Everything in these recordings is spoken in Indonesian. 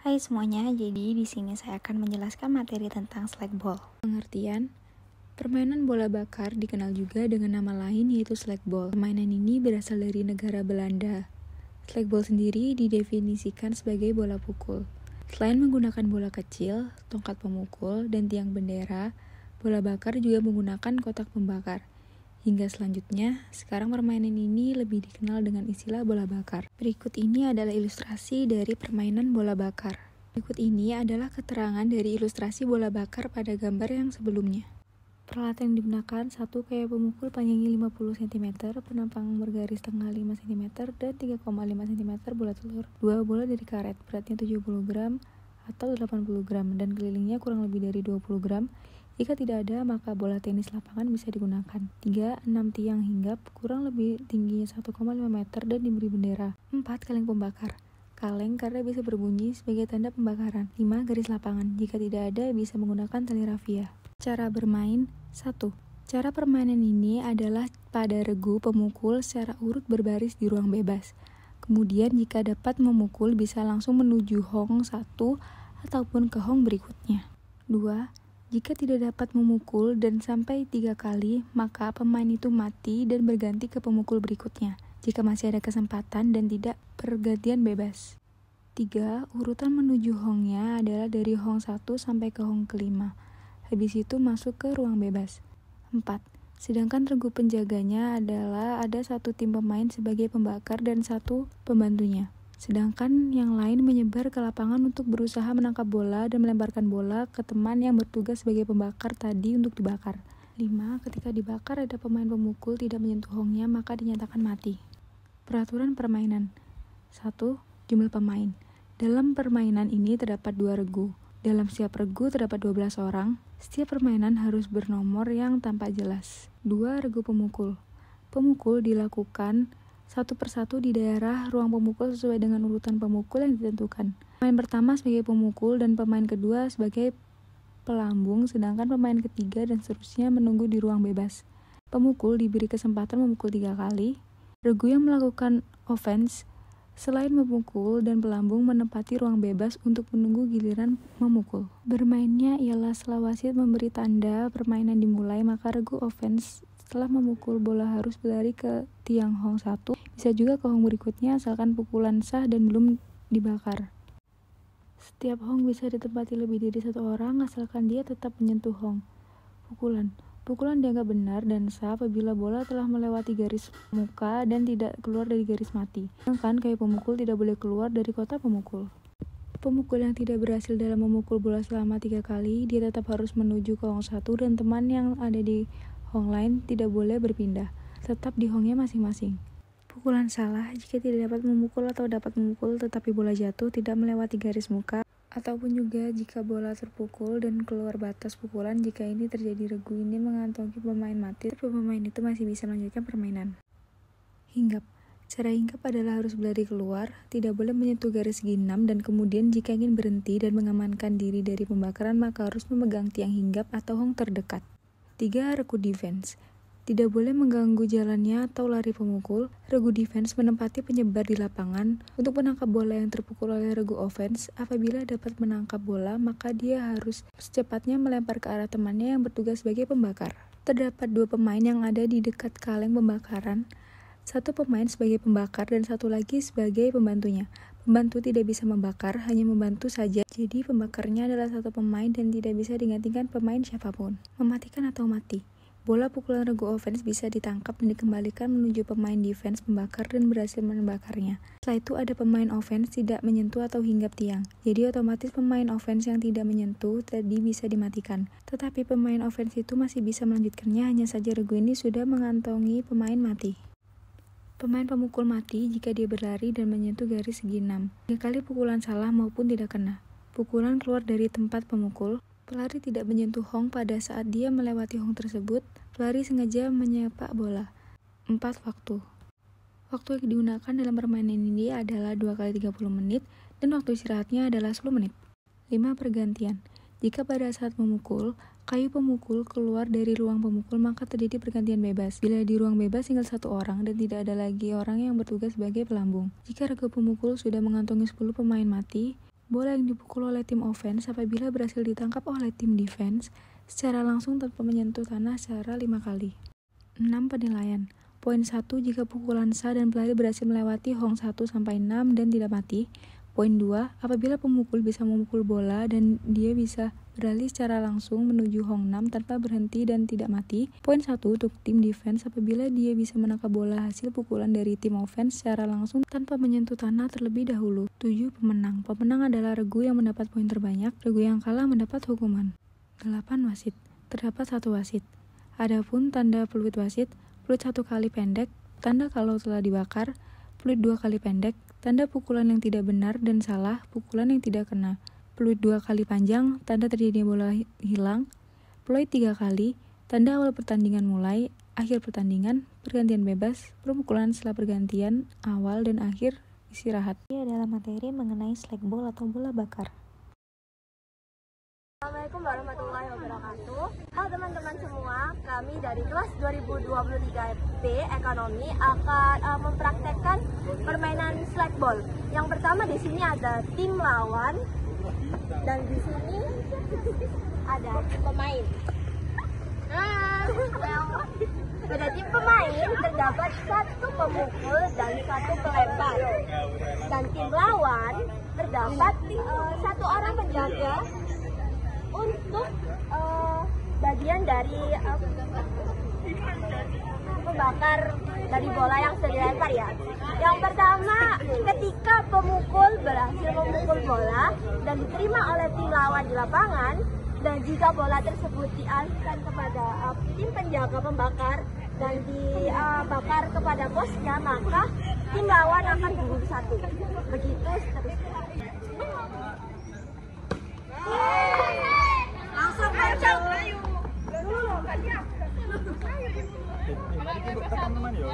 Hai semuanya, jadi di sini saya akan menjelaskan materi tentang slackball. Pengertian, permainan bola bakar dikenal juga dengan nama lain yaitu slackball. Permainan ini berasal dari negara Belanda. Slackball sendiri didefinisikan sebagai bola pukul. Selain menggunakan bola kecil, tongkat pemukul, dan tiang bendera, bola bakar juga menggunakan kotak pembakar. Hingga selanjutnya, sekarang permainan ini lebih dikenal dengan istilah bola bakar. Berikut ini adalah ilustrasi dari permainan bola bakar. Berikut ini adalah keterangan dari ilustrasi bola bakar pada gambar yang sebelumnya. Peralatan yang digunakan: 1 kayu pemukul panjangnya 50 cm, penampang bergaris tengah 5 cm, dan 3,5 cm bola telur. 2 bola dari karet, beratnya 70 gram atau 80 gram, dan kelilingnya kurang lebih dari 20 gram. Jika tidak ada, maka bola tenis lapangan bisa digunakan. 3. 6 tiang hinggap, kurang lebih tingginya 1,5 meter dan diberi bendera. 4. Kaleng pembakar. Kaleng karena bisa berbunyi sebagai tanda pembakaran. 5. Garis lapangan. Jika tidak ada, bisa menggunakan tali rafia. Cara bermain. 1. Cara permainan ini adalah pada regu pemukul secara urut berbaris di ruang bebas. Kemudian jika dapat memukul, bisa langsung menuju hong 1 ataupun ke hong berikutnya. 2. Jika tidak dapat memukul dan sampai 3 kali, maka pemain itu mati dan berganti ke pemukul berikutnya, jika masih ada kesempatan dan tidak pergantian bebas. 3. Urutan menuju hongnya adalah dari hong 1 sampai ke hong kelima. Habis itu masuk ke ruang bebas. 4. Sedangkan regu penjaganya adalah ada 1 tim pemain sebagai pembakar dan 1 pembantunya. Sedangkan yang lain menyebar ke lapangan untuk berusaha menangkap bola dan melemparkan bola ke teman yang bertugas sebagai pembakar tadi untuk dibakar. 5. Ketika dibakar ada pemain pemukul tidak menyentuh hongnya, maka dinyatakan mati. Peraturan permainan. 1. Jumlah pemain. Dalam permainan ini terdapat 2 regu. Dalam setiap regu terdapat 12 orang. Setiap permainan harus bernomor yang tampak jelas. 2. Regu pemukul. Pemukul dilakukan satu persatu di daerah ruang pemukul sesuai dengan urutan pemukul yang ditentukan. Pemain pertama sebagai pemukul dan pemain kedua sebagai pelambung, sedangkan pemain ketiga dan seterusnya menunggu di ruang bebas. Pemukul diberi kesempatan memukul 3 kali. Regu yang melakukan offense selain memukul dan pelambung menempati ruang bebas untuk menunggu giliran memukul. Bermainnya ialah setelah wasit memberi tanda permainan dimulai, maka regu offense setelah memukul bola harus berlari ke tiang hong 1, bisa juga ke hong berikutnya asalkan pukulan sah dan belum dibakar. Setiap hong bisa ditempati lebih dari 1 orang asalkan dia tetap menyentuh hong. Pukulan dianggap benar dan sah apabila bola telah melewati garis muka dan tidak keluar dari garis mati. Sedangkan kayu pemukul tidak boleh keluar dari kotak pemukul. Pemukul yang tidak berhasil dalam memukul bola selama 3 kali, dia tetap harus menuju ke hong 1 dan teman yang ada di hong lain tidak boleh berpindah, tetap di hongnya masing-masing. Pukulan salah jika tidak dapat memukul atau dapat memukul tetapi bola jatuh tidak melewati garis muka, ataupun juga jika bola terpukul dan keluar batas pukulan. Jika ini terjadi, regu ini mengantongi pemain mati, tapi pemain itu masih bisa melanjutkan permainan. Hinggap. Cara hinggap adalah harus berlari keluar, tidak boleh menyentuh garis segi 6, dan kemudian jika ingin berhenti dan mengamankan diri dari pembakaran maka harus memegang tiang hinggap atau hong terdekat. 3. Regu defense. Tidak boleh mengganggu jalannya atau lari pemukul. Regu defense menempati penyebar di lapangan untuk menangkap bola yang terpukul oleh regu offense. Apabila dapat menangkap bola, maka dia harus secepatnya melempar ke arah temannya yang bertugas sebagai pembakar. Terdapat 2 pemain yang ada di dekat kaleng pembakaran. 1 pemain sebagai pembakar dan 1 lagi sebagai pembantunya. Pembantu tidak bisa membakar, hanya membantu saja. Jadi pembakarnya adalah 1 pemain dan tidak bisa digantikan pemain siapapun. Mematikan atau mati. Bola pukulan regu offense bisa ditangkap dan dikembalikan menuju pemain defense pembakar dan berhasil membakarnya. Setelah itu ada pemain offense tidak menyentuh atau hinggap tiang. Jadi otomatis pemain offense yang tidak menyentuh tadi bisa dimatikan. Tetapi pemain offense itu masih bisa melanjutkannya, hanya saja regu ini sudah mengantongi pemain mati. Pemain pemukul mati jika dia berlari dan menyentuh garis segi 6. 3 kali pukulan salah maupun tidak kena. Pukulan keluar dari tempat pemukul. Pelari tidak menyentuh hong pada saat dia melewati hong tersebut. Pelari sengaja menyepak bola. 4. Waktu. Waktu yang digunakan dalam permainan ini adalah 2 kali 30 menit dan waktu istirahatnya adalah 10 menit. 5. Pergantian. Jika pada saat memukul, kayu pemukul keluar dari ruang pemukul, maka terjadi pergantian bebas. Bila di ruang bebas tinggal 1 orang dan tidak ada lagi orang yang bertugas sebagai pelambung. Jika regu pemukul sudah mengantongi 10 pemain mati, Bola yang dipukul oleh tim offense apabila berhasil ditangkap oleh tim defense secara langsung tanpa menyentuh tanah secara 5 kali. 6. Penilaian. Poin 1 jika pukulan sah dan pelari berhasil melewati hong 1-6 dan tidak mati. Poin 2, apabila pemukul bisa memukul bola dan dia bisa beralih secara langsung menuju hong 6 tanpa berhenti dan tidak mati. Poin 1 untuk tim defense apabila dia bisa menangkap bola hasil pukulan dari tim offense secara langsung tanpa menyentuh tanah terlebih dahulu. 7. Pemenang. Pemenang adalah regu yang mendapat poin terbanyak, regu yang kalah mendapat hukuman. 8. Wasit. Terdapat 1 wasit. Adapun tanda peluit wasit, peluit 1 kali pendek, tanda kalau telah dibakar, peluit 2 kali pendek, tanda pukulan yang tidak benar dan salah, pukulan yang tidak kena. Peluit 2 kali panjang, tanda terjadinya bola hilang. Peluit 3 kali, tanda awal pertandingan mulai, akhir pertandingan, pergantian bebas, pemukulan setelah pergantian, awal dan akhir, istirahat. Ini adalah materi mengenai slagball atau bola bakar. Assalamualaikum warahmatullahi wabarakatuh. Halo teman-teman semua, kami dari kelas 2023B Ekonomi akan mempraktekkan permainan slagball. Yang pertama di sini ada tim lawan dan di sini ada pemain. Pada tim pemain terdapat 1 pemukul dan 1 pelempar. Dan tim lawan terdapat 1 orang penjaga untuk bagian dari pembakar dari bola yang sudah dilempar ya. Yang pertama, ketika pemukul berhasil memukul bola dan diterima oleh tim lawan di lapangan, dan jika bola tersebut dialihkan kepada tim penjaga pembakar dan dibakar kepada posnya, maka tim lawan akan gugur 1. Begitu seterusnya. Langsung kencang. Teman-teman ya,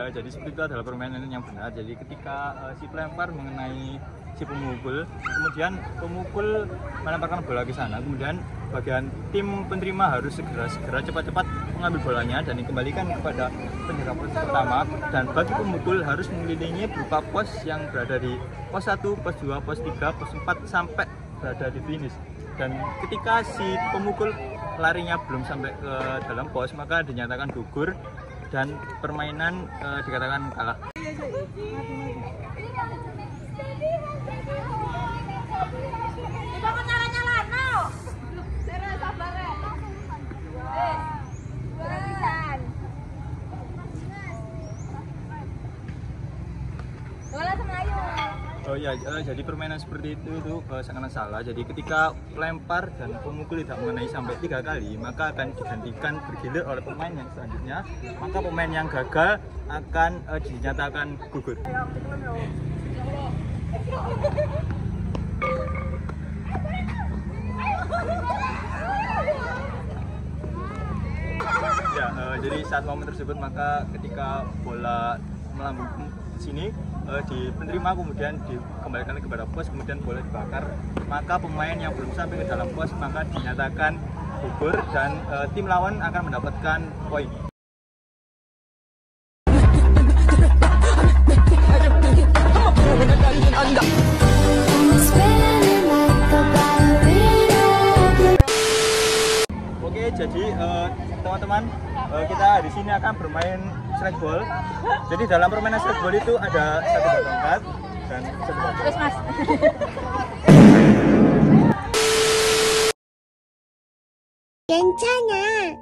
jadi seperti itu adalah permainan yang benar. Jadi ketika si pelempar mengenai si pemukul, kemudian pemukul melemparkan bola ke sana, kemudian bagian tim penerima harus segera cepat-cepat mengambil bolanya dan dikembalikan kepada penjaga pos pertama, dan bagi pemukul harus mengelilingi berupa pos yang berada di pos 1, pos 2, pos 3, pos 4 sampai berada di finish. Dan ketika si pemukul larinya belum sampai ke dalam pos, maka dinyatakan gugur dan permainan dikatakan kalah. Oh ya, jadi permainan seperti itu sangat salah. Jadi ketika pelempar dan pemukul tidak mengenai sampai 3 kali, maka akan digantikan bergilir oleh pemain yang selanjutnya. Maka pemain yang gagal akan dinyatakan gugur. Ya, jadi saat momen tersebut, maka ketika bola melambung ke sini, di penerima kemudian dikembalikan kepada pos, kemudian bola dibakar, maka pemain yang belum sampai ke dalam pos maka dinyatakan gugur dan tim lawan akan mendapatkan poin. Oke, jadi teman-teman, kita di sini akan bermain slagball. Jadi dalam permainan slagball itu ada 1 tongkat dan 1 bola. Terus Mas. 괜찮아.